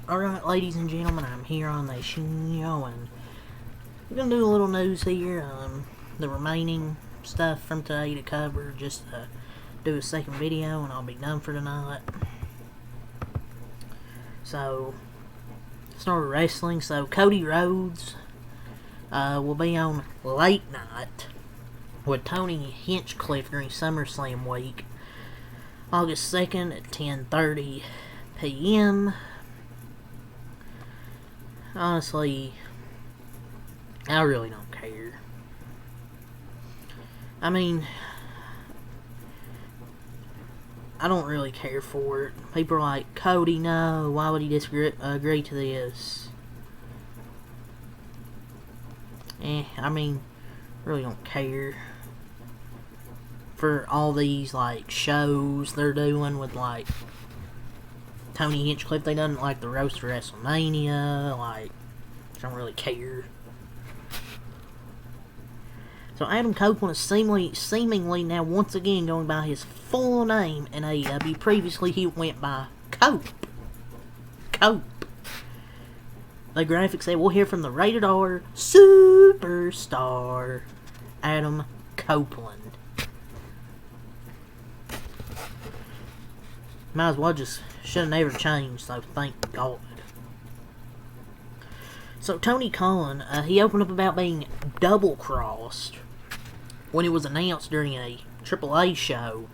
Alright, ladies and gentlemen, I'm here on the show, and we're gonna do a little news here. The remaining stuff from today to cover, just do a second video, and I'll be done for tonight. So, start with wrestling. So, Cody Rhodes will be on Late Night with Tony Hinchcliffe during SummerSlam week, August 2nd at 10:30 p.m. Honestly, I really don't care. I mean, I don't really care for it. People are like, Cody, no, why would he agree to this? I mean, really don't care. For all these, like, shows they're doing with, like, Tony Hinchcliffe, they done, like, the Roast to WrestleMania, like, I don't really care. So Adam Copeland is seemingly now once again going by his full name in AEW. Previously, he went by Cope. The graphics say we'll hear from the Rated R superstar, Adam Copeland. Might as well just should have never changed, so thank God. So Tony Khan, he opened up about being double-crossed when it was announced during a AAA show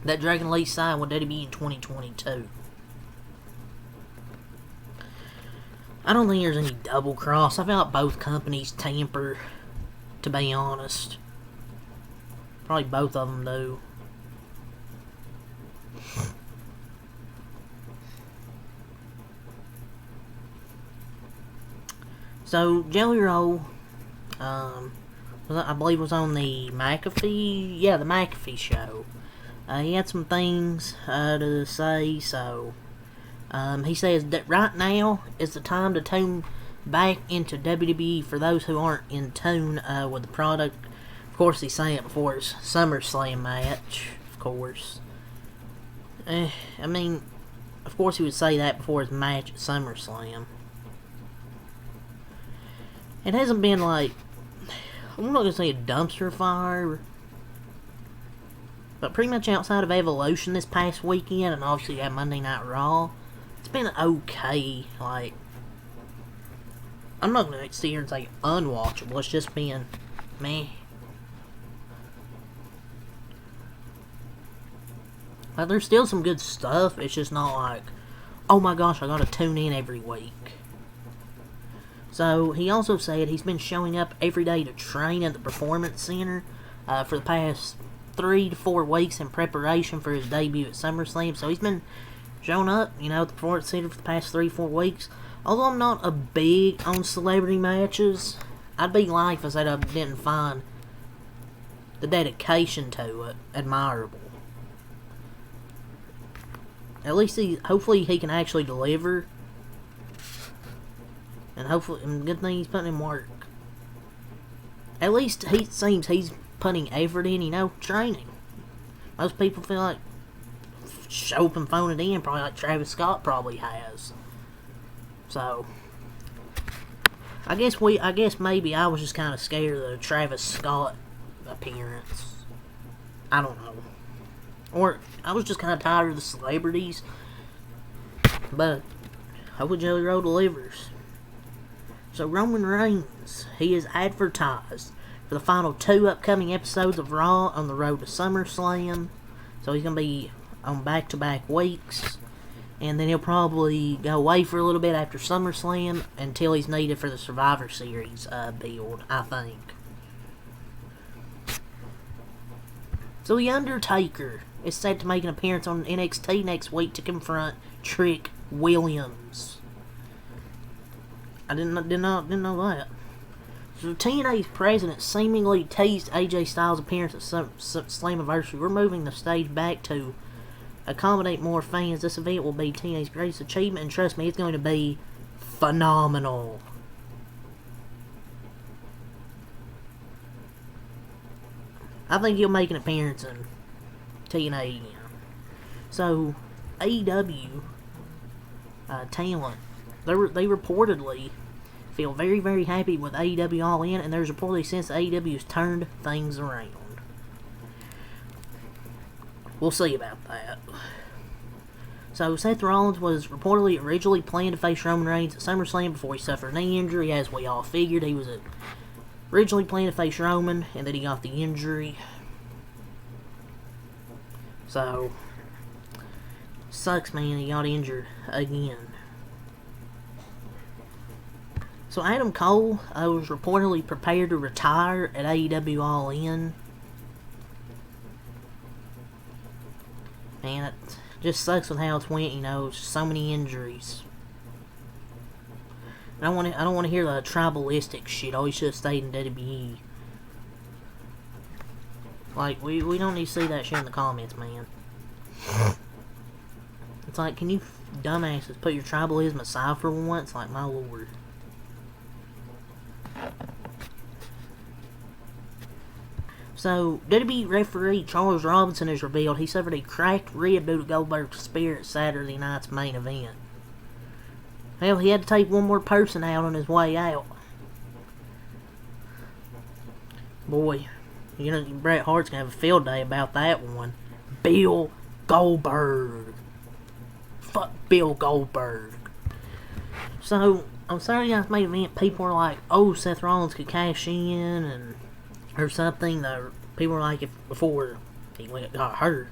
that Dragon Lee signed with WWE in 2022. I don't think there's any double-cross. I feel like both companies tamper, to be honest. Probably both of them do. So, Jelly Roll, I believe was on the McAfee, the McAfee show. He had some things to say, so, he says that right now is the time to tune back into WWE for those who aren't in tune with the product. Of course, he's saying it before his SummerSlam match, of course. I mean, of course he would say that before his match at SummerSlam. It hasn't been like, I'm not going to say a dumpster fire, but pretty much outside of Evolution this past weekend, and obviously you had Monday Night Raw, it's been okay. Like, I'm not going to sit here and say unwatchable, it's just been meh. Like, there's still some good stuff, it's just not like, oh my gosh, I gotta tune in every week. So, he also said he's been showing up every day to train at the Performance Center for the past 3 to 4 weeks in preparation for his debut at SummerSlam. So, he's been showing up, at the Performance Center for the past 3 to 4 weeks. Although I'm not a big on celebrity matches, I'd be lying if I said I didn't find the dedication to it admirable. At least hopefully he can actually deliver. And hopefully, good thing he's putting in work. At least he seems he's putting effort in, training. Most people feel like show up and phone it in, probably like Travis Scott probably has. So, I guess maybe I was just kind of scared of the Travis Scott appearance. I don't know. Or, I was just kind of tired of the celebrities. But, hopefully Jelly Roll delivers. So Roman Reigns, he is advertised for the final 2 upcoming episodes of Raw on the road to SummerSlam. So he's going to be on back-to-back weeks. And then he'll probably go away for a little bit after SummerSlam until he's needed for the Survivor Series build, I think. So The Undertaker is set to make an appearance on NXT next week to confront Trick Williams. I didn't know that. So TNA's president seemingly teased AJ Styles' appearance at Slammiversary. We're moving the stage back to accommodate more fans. This event will be TNA's greatest achievement, and trust me, it's going to be phenomenal. I think he'll make an appearance in TNA again. So, AEW talent. They reportedly feel very, very happy with AEW All In, and there's reportedly since AEW has turned things around. We'll see about that. So, Seth Rollins was reportedly originally planned to face Roman Reigns at SummerSlam before he suffered a knee injury. As we all figured, he was originally planned to face Roman, and then he got the injury. So, sucks, man, he got injured again. So, Adam Cole was reportedly prepared to retire at AEW All In. Man, it just sucks with how it's went, you know, so many injuries. I don't want to hear the tribalistic shit. Always should have stayed in WWE. Like, we don't need to see that shit in the comments, man. It's like, can you dumbasses put your tribalism aside for once? Like, my lord. So, WWE referee Charles Robinson has revealed he suffered a cracked rib due to Goldberg's spear at Saturday night's main event. Well, he had to take one more person out on his way out. Boy, you know, Bret Hart's gonna have a field day about that one. Bill Goldberg. Fuck Bill Goldberg. So, on Saturday night's main event, people were like, oh, Seth Rollins could cash in, and or something. People were like, before he got hurt,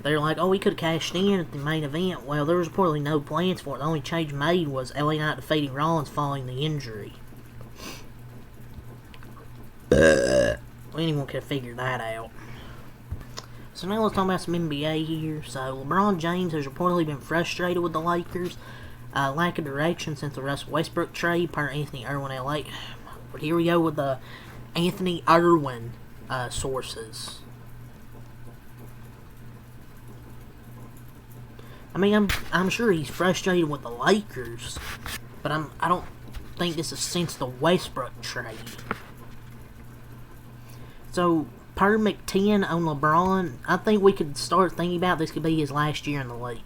they were like, oh, he could have cashed in at the main event. Well, there was reportedly no plans for it. The only change made was LA Knight defeating Rollins following the injury. Anyone could have figured that out. So now let's talk about some NBA here. So LeBron James has reportedly been frustrated with the Lakers' lack of direction since the Russell Westbrook trade, per Anthony Irwin LA. But here we go with the Anthony Irwin sources. I mean, I'm sure he's frustrated with the Lakers, but I don't think this is since the Westbrook trade. So, per McTen on LeBron, I think we could start thinking about this could be his last year in the league.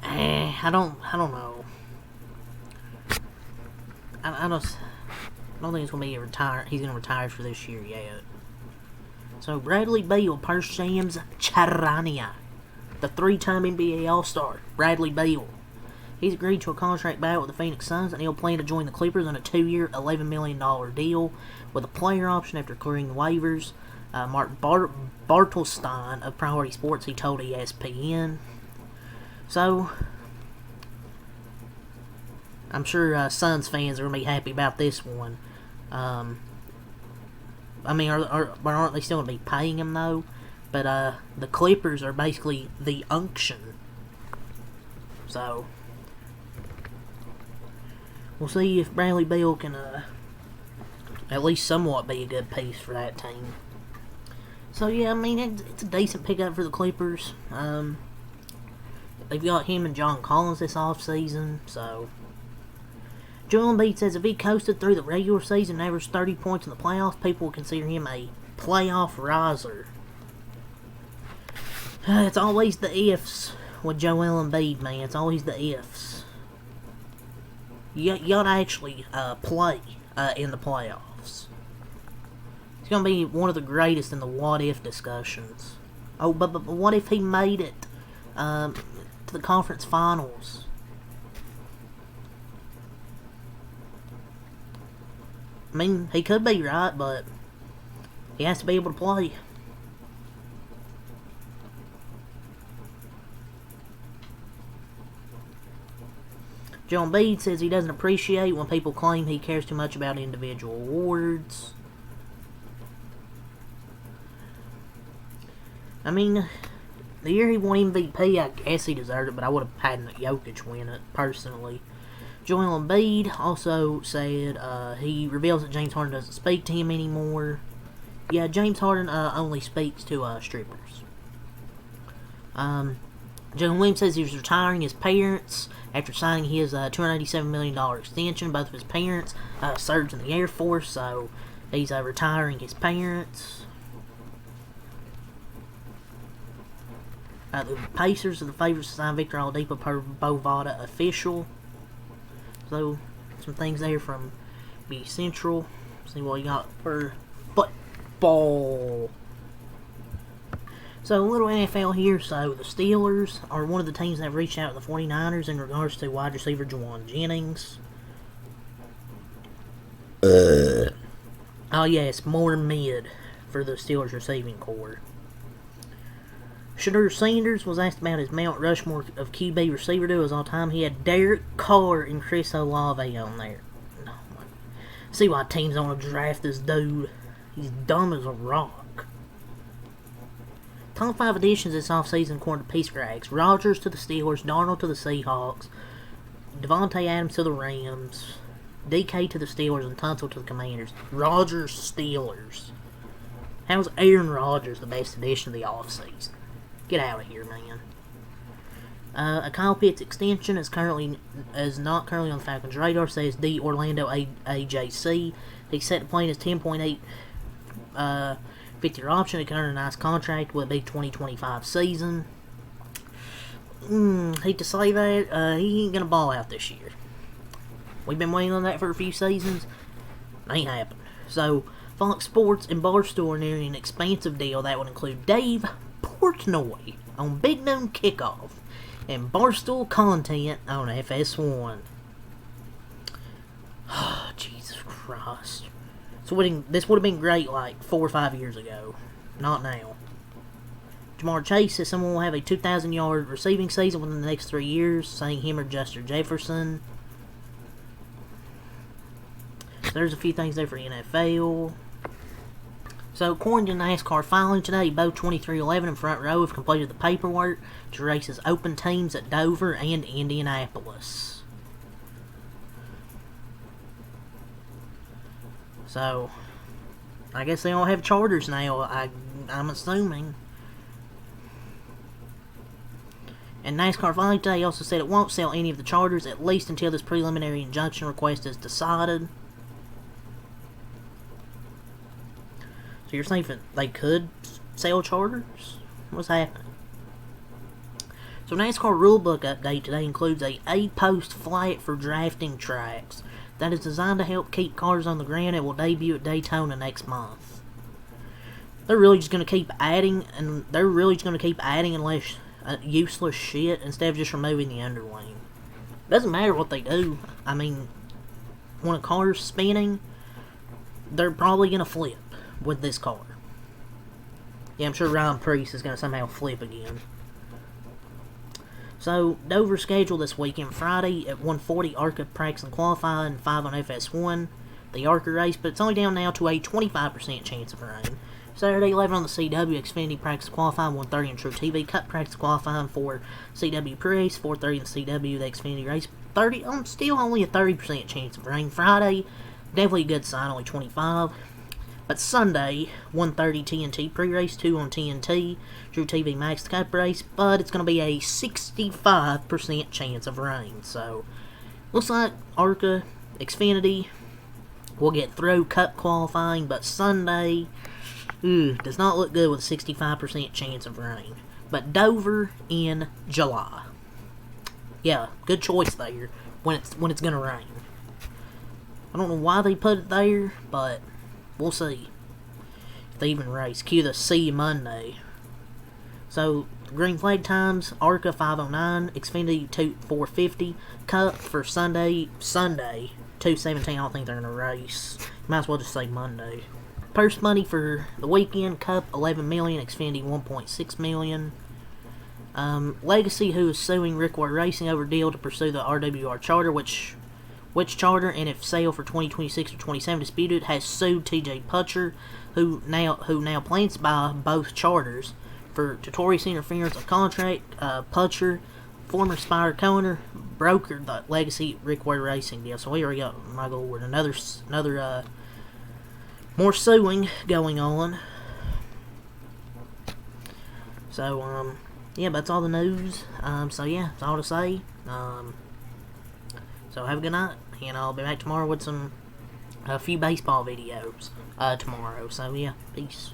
I don't know. I don't think it's gonna be he's gonna retire for this year yet. So Bradley Beal, per Shams Charania, the 3-time NBA All-Star, Bradley Beal. He's agreed to a contract battle with the Phoenix Suns, and he'll plan to join the Clippers on a 2-year, $11 million deal with a player option after clearing the waivers. Mark Bartelstein of Priority Sports, he told ESPN. So, I'm sure Suns fans are going to be happy about this one. I mean, aren't they still going to be paying him, though? But the Clippers are basically the unction. So, we'll see if Bradley Beal can at least somewhat be a good piece for that team. So, yeah, I mean, it's a decent pickup for the Clippers. They've got him and John Collins this offseason, so... Joel Embiid says if he coasted through the regular season and averaged 30 points in the playoffs, people will consider him a playoff riser. It's always the ifs with Joel Embiid, man. It's always the ifs. You gotta actually play in the playoffs. He's gonna be one of the greatest in the what-if discussions. Oh, but what if he made it to the conference finals? I mean, he could be right, but he has to be able to play. Joel Embiid says he doesn't appreciate when people claim he cares too much about individual awards. I mean, the year he won MVP, I guess he deserved it, but I would have had Jokic win it, personally. Joel Embiid also said he reveals that James Harden doesn't speak to him anymore. Yeah, James Harden only speaks to strippers. Jalen Williams says he's retiring his parents after signing his $287 million extension. Both of his parents served in the Air Force, so he's retiring his parents. The Pacers are the favorites to sign Victor Oladipo per Bovada official. So, some things there from B Central. See what you got for football. So, a little NFL here. So, the Steelers are one of the teams that have reached out to the 49ers in regards to wide receiver Juwan Jennings. Oh, yes, more mid for the Steelers receiving corps. Shedeur Sanders was asked about his Mount Rushmore of QB receiver duos all time. He had Derek Carr and Chris Olave on there. No, see why teams don't want to draft this dude. He's dumb as a rock. Top 5 additions this offseason according to Peace Grags. Rodgers to the Steelers, Darnold to the Seahawks, Devontae Adams to the Rams, DK to the Steelers, and Tunsil to the Commanders. Rodgers Steelers. How's Aaron Rodgers the best addition of the offseason? Get out of here, man. A Kyle Pitts extension is not currently on the Falcons' radar, says the Orlando AJC. He's set to play in his 10.8 fifth-year option to earn a nice contract with a big 2025 season. Hate to say that, he ain't gonna ball out this year. We've been waiting on that for a few seasons. Ain't happened. So, Fox Sports and Barstool are nearing an expansive deal that would include Dave Portnoy on Big Noon Kickoff and Barstool content on FS1. Oh, Jesus Christ. So this would have been great like 4 or 5 years ago. Not now. Jamar Chase says someone will have a 2,000-yard receiving season within the next 3 years, saying him or Justin Jefferson. So there's a few things there for the NFL. So, according to NASCAR filing today, both 2311 and Front Row have completed the paperwork to race as open teams at Dover and Indianapolis. So, I guess they all have charters now, I'm assuming. And NASCAR filing today also said it won't sell any of the charters, at least until this preliminary injunction request is decided. So you're saying they could sell charters? What's happening? So NASCAR rulebook update today includes a 8-post flat for drafting tracks that is designed to help keep cars on the ground and will debut at Daytona next month. They're really just going to keep adding, unless useless shit instead of just removing the underwing. Doesn't matter what they do. I mean, when a car's spinning, they're probably going to flip with this car. Yeah, I'm sure Ryan Preece is going to somehow flip again. So, Dover scheduled this weekend. Friday at 1:40, ARCA practice and qualifying, 5 on FS1. The ARCA race, but it's only down now to a 25% chance of rain. Saturday, 11 on the CW, Xfinity practice qualifying, 1:30 on True TV. Cup practice qualifying for CW pre-race, 4:30 on CW, the Xfinity race. Still only a 30% chance of rain. Friday, definitely a good sign, only 25. But Sunday, 1:30 TNT pre-race, 2 on TNT, True TV Max the Cup race, but it's going to be a 65% chance of rain. So, looks like ARCA, Xfinity will get through Cup qualifying, but Sunday does not look good with a 65% chance of rain. But Dover in July. Yeah, good choice there when it's going to rain. I don't know why they put it there, but we'll see if they even race. Cue the See You Monday. So, green flag times, ARCA 5:09, Xfinity 4:50, Cup for Sunday 2:17. I don't think they're going to race. Might as well just say Monday. Purse money for the weekend, Cup $11 million, Xfinity $1.6 million. Legacy, who is suing Rickway Racing over deal to pursue the RWR charter, which charter and if sale for 2026 or 27 disputed, has sued TJ Putcher, who now plans to buy both charters for notorious interference of contract. Putcher, former Spire co-owner, brokered the Legacy Rickway Racing deal. So here we go. My lord, another more suing going on. So yeah, that's all the news. So yeah, that's all to say. So have a good night, and I'll be back tomorrow with a few baseball videos tomorrow. So yeah, peace.